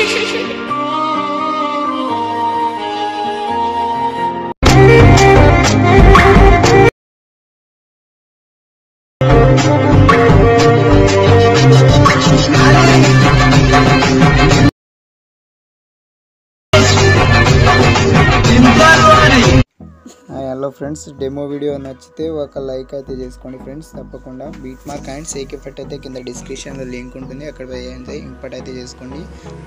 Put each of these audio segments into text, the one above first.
Hello friends, demo video నచ్చితే ఒక like అయితే చేసుకోండి ఫ్రెండ్స్. తప్పకుండా beat mark and sake effect అయితే కింద డిస్క్రిప్షన్లో లింక్ ఉంటుంది, అక్కడ అయితే ఇంపార్ట్ అయితే చేసుకోండి.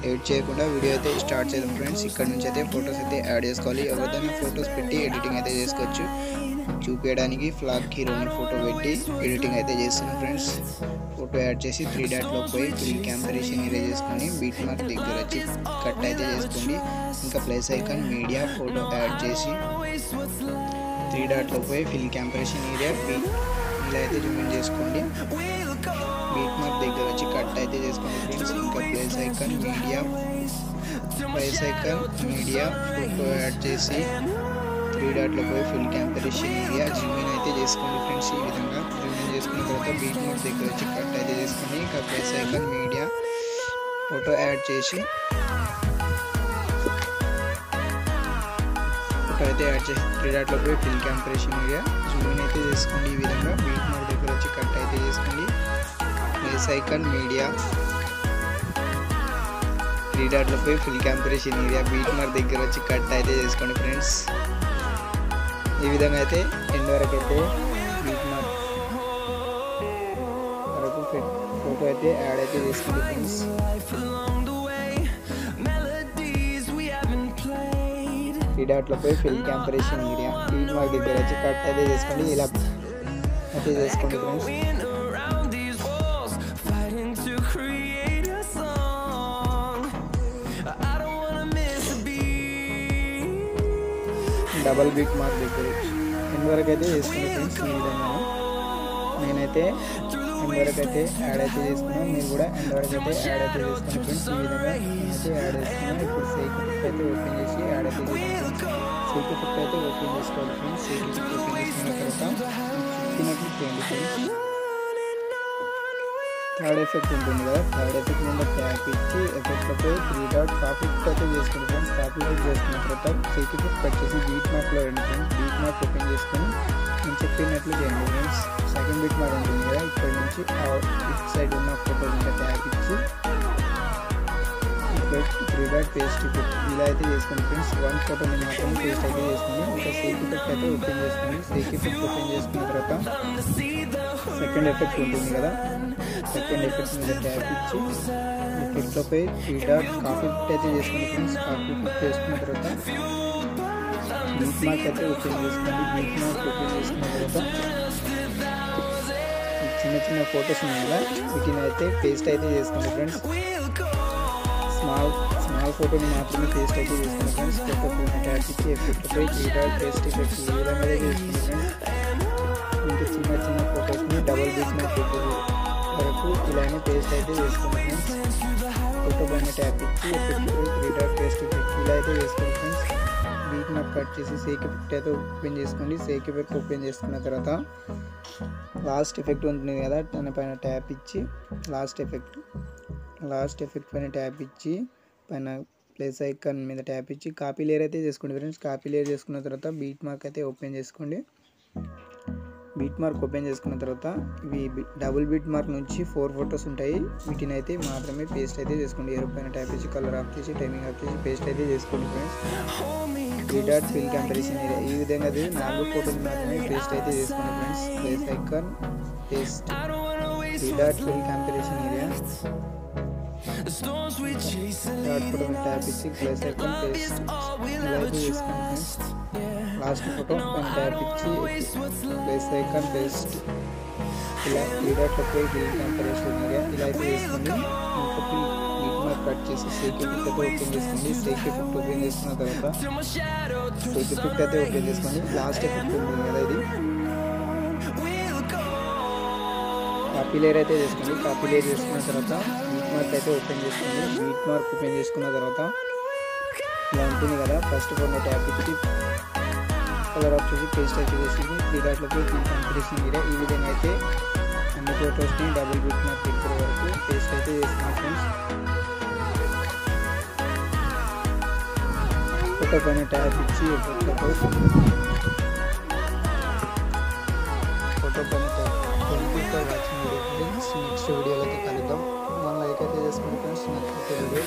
లేట్ చేయకుండా వీడియో అయితే స్టార్ట్ చేద్దాం ఫ్రెండ్స్. ఇక్కడ నుంచి అయితే ఫొటోస్ అయితే యాడ్ చేసుకోవాలి. ఎవరిదైనా ఫొటోస్ పెట్టి ఎడిటింగ్ అయితే చేసుకోవచ్చు. చూపించడానికి ఫ్లాగ్ హీరోని ఫోటో పెట్టి ఎడిటింగ్ అయితే చేస్తున్నాం ఫ్రెండ్స్. ఫోటో యాడ్ చేసి 3 డాట్లో పోయి ఫిల్ క్యాంపరేషన్ ఇరేజ్ చేసుకొని బీట్ మార్క్ దగ్గర వచ్చి కట్ అయితే చేసుకోండి. ఇంకా plus icon media photo add చేసి 3 డాట్లో పోయి ఫిల్ క్యాంపరేషన్ ఏరియా ఇలా అయితే జూమ్ చేసుకోండి. బీట్ మార్క్ దగ్గర వచ్చి కట్ అయితే చేసుకోండి ఫ్రెండ్స్. ఇంకా plus icon media photo add చేసి 3 డాట్లో పోయి ఫిల్ క్యాంపరేషన్ ఏరియా జూమ్ అయితే చేసుకోండి ఫ్రెండ్స్. ఈ విధంగా జూమ్ చేసుకున్న తర్వాత బీట్ మార్క్ దగ్గర వచ్చి కట్ అయితే చేసుకోండి. ఇంకా plus icon media photo add చేసి అయితే యాడ్ చేసి 3 డాట్లో పోయి ఫిల్ క్యాంపరేషన్ ఏరియా జూమ్ అయితే చేసుకోండి. ఈ విధంగా బీట్ మార్క్ దగ్గర వచ్చి కట్ అయితే చేసుకోండి. ప్లస్ ఐకాన్ మీడియా 3 డాట్లో పోయి fill comparison area beat mark దగ్గర వచ్చి కట్ అయితే చేసుకోండి ఫ్రెండ్స్. ఈ విధంగా అయితే ఎండ్ వరకు అయితే బీట్ మార్క్ వరకు ఫోటో అయితే యాడ్ అయితే చేసుకోండి ఫ్రెండ్స్. ఈ డాట్లో పోయి fill comparison area beat mark దగ్గర వచ్చి కట్ అయితే చేసుకోండి. ఇలా అయితే చేసుకోండి ఫ్రెండ్స్. డబల్ బీట్ మార్క్ దగ్గర ఎండ్ వరకు అయితే చేసుకోండి ఫ్రెండ్స్. ఈ విధంగా నేనైతే ఎండ్ వరకు అయితే యాడ్ అయితే చేసుకున్నాను. మీరు కూడా ఎండ్ వరకు అయితే యాడ్ అయితే చేసుకోండి ఫ్రెండ్స్. ఈ విధంగా అయితే యాడ్ చేసుకున్నాను. ఇప్పుడు సేక్ ఎఫెక్ట్ అయితే ఓపెన్ చేసి యాడ్ అయితే చేసుకున్నాను. సేక్ ఎఫెక్ట్ అయితే ఓపెన్ చేసుకోవాలి ఫ్రెండ్స్. సేక్ ఎఫెక్ట్ ఓపెన్ చేసుకున్న తర్వాత చెప్పినట్లు చేయండి ఫ్రెండ్స్. థర్డ్ ఎఫెక్ట్ ఉంటుంది కదా, థర్డ్ ఎఫెక్ట్ మీద ట్యాప్ ఇచ్చి ఎఫెక్ట్లో పోయి 3 డాట్ కాపీ ఎఫెక్ట్ అయితే చేసుకోండి ఫ్రెండ్స్. కాపీ ఎఫెక్ట్ చేసుకున్న తర్వాత సేక్ ఎఫెక్ట్ కట్ చేసి బీట్ మార్క్లో రండి ఫ్రెండ్స్. బీట్ మార్క్ ఓపెన్ చేసుకొని నేను చెప్పినట్లు చేయండి ఫ్రెండ్స్. సెకండ్ బీట్ మార్క్ ఉంటుంది కదా, ఇక్కడ నుంచి ఇటు సైడ్ ఉన్న ఫోటో మీద ట్యాప్ ఇచ్చి 3 డాట్ పేస్ట్ ఎఫెక్ట్ ఇలా అయితే చేసుకోండి ఫ్రెండ్స్. 1 ఫోటోని మాత్రం పేస్ట్ అయితే చేసుకోండి. ఇంకా సేక్ ఎఫెక్ట్ అయితే ఓపెన్ చేసుకోండి. సేక్ ఎఫెక్ట్ ఓపెన్ చేసుకున్న తర్వాత సెకండ్ ఎఫెక్ట్ ఉంటుంది కదా, సెకండ్ ఎఫెక్ట్ మీద ట్యాప్ ఇచ్చి ఎఫెక్ట్లో పోయి 3 డాట్ కాపీ ఎఫెక్ట్ అయితే చేసుకోండి ఫ్రెండ్స్. కాపీ ఎఫెక్ట్ చేసుకున్న తర్వాత బీట్ మార్క్ అయితే ఓపెన్ చేసుకోండి. బీట్ మార్క్ ఓపెన్ చేసుకున్న తర్వాత చిన్న చిన్న ఫొటోస్ ఉన్నాయి కదా, వీటిని అయితే పేస్ట్ అయితే చేసుకోండి ఫ్రెండ్స్. స్మాల్ ఫోటోని మాత్రమే పేస్ట్ అయితే చేసుకోండి ఫ్రెండ్స్. ఫోటో ట్యాప్ ఇచ్చి ఎఫెక్ట్ పోయి 3 డాట్ పేస్ట్ ఎఫెక్ట్ ఈ విధంగా అయితే చేసుకోండి ఫ్రెండ్స్. ఇంకా చిన్న చిన్న ఫొటోస్ని డబల్ బీట్ మార్క్ వరకు ఇలానే పేస్ట్ అయితే చేసుకోండి ఫ్రెండ్స్. ఫోటో పైన ట్యాప్ ఇచ్చి ఎఫెక్ట్ 3 డాట్ పేస్ట్ ఎఫెక్ట్ ఇలా అయితే చేసుకోండి ఫ్రెండ్స్. బీట్ మార్క్ కట్ చేసి సేక్ ఎఫెక్ట్ అయితే ఓపెన్ చేసుకోండి. సేక్ ఎఫెక్ట్ ఓపెన్ చేసుకున్న తర్వాత లాస్ట్ ఎఫెక్ట్ ఉంటుంది కదా, దాని పైన ట్యాప్ ఇచ్చి లాస్ట్ ఎఫెక్ట్ పైన ట్యాప్ ఇచ్చి పైన ప్లస్ ఐకాన్ మీద ట్యాప్ ఇచ్చి కాపీ లేయర్ అయితే చేసుకోండి ఫ్రెండ్స్. కాపీ లేయర్ చేసుకున్న తర్వాత బీట్ మార్క్ అయితే ఓపెన్ చేసుకోండి. బీట్ మార్క్ ఓపెన్ చేసుకున్న తర్వాత ఇవి డబుల్ బీట్ మార్క్ నుంచి 4 ఫొటోస్ ఉంటాయి, వీటిని అయితే మాత్రమే పేస్ట్ అయితే చేసుకోండి. ఏరో పైన ట్యాప్ చేసి కలర్ ఆఫ్ చేసి టైమింగ్ ఆఫ్ చేసి పేస్ట్ అయితే చేసుకోండి friends. 3 dot fill comparison area ఈ విధంగా అది 4 ఫోటోలు మాత్రమే పేస్ట్ అయితే చేసుకోండి friends. Plus icon paste 3 dot fill comparison area dot photo మీద ట్యాప్ ఇచ్చి ప్లస్ ఐకాన్ పేస్ట్ ఇలా అయితే చేసుకోండి ఫ్రెండ్స్. లాస్ట్ ఫోటో పైన ట్యాప్ ఇచ్చి ప్లస్ ఐకాన్ పేస్ట్ ఇలా 3 డాట్లో పోయి ఫిల్ క్యాంపరేషన్ ఏరియా ఇలా అయితే చేసుకోండి. ఇంకొకటి బీట్ మార్క్ కట్ చేసి సేక్ ఎఫెక్ట్ అయితే ఓపెన్ చేసుకోండి. సేక్ ఎఫెక్ట్ ఓపెన్ చేసుకున్న తర్వాత సేక్ ఎఫెక్ట్ అయితే ఓపెన్ చేసుకోండి. లాస్ట్ ఎఫెక్ట్ ఉంటుంది కదా, ఇది కాపీ లేయర్ అయితే చేసుకోండి. కాపీ లేయర్ చేసుకున్న తర్వాత బీట్ మార్క్ అయితే ఓపెన్ చేసుకోండి. బీట్ మార్క్ ఓపెన్ చేసుకున్న తర్వాత ఇలా ఉంటుంది కదా, ఫస్ట్ ఫోటో ట్యాప్ ఇచ్చి కలర్ ఆఫ్ చేసి పేస్ట్ అయితే చేసింది 3 డాట్లో పోయి ఫిల్ క్యాంపరేషన్ ఏరియా ఈ విధంగా అయితే అన్ని ఫొటోస్ని డబుల్ బీట్ మార్క్ దగ్గర వరకు పేస్ట్ అయితే చేసుకున్నాం ఫ్రెండ్స్. ఫోటో పైన ట్యాప్ ఇచ్చి ఫోటో పైన thank you for watching video friends. Next వీడియోలో అయితే కలుద్దాం. 1 లైక్ అయితే చేసుకోండి ఫ్రెండ్స్. నచ్చితే వీడియో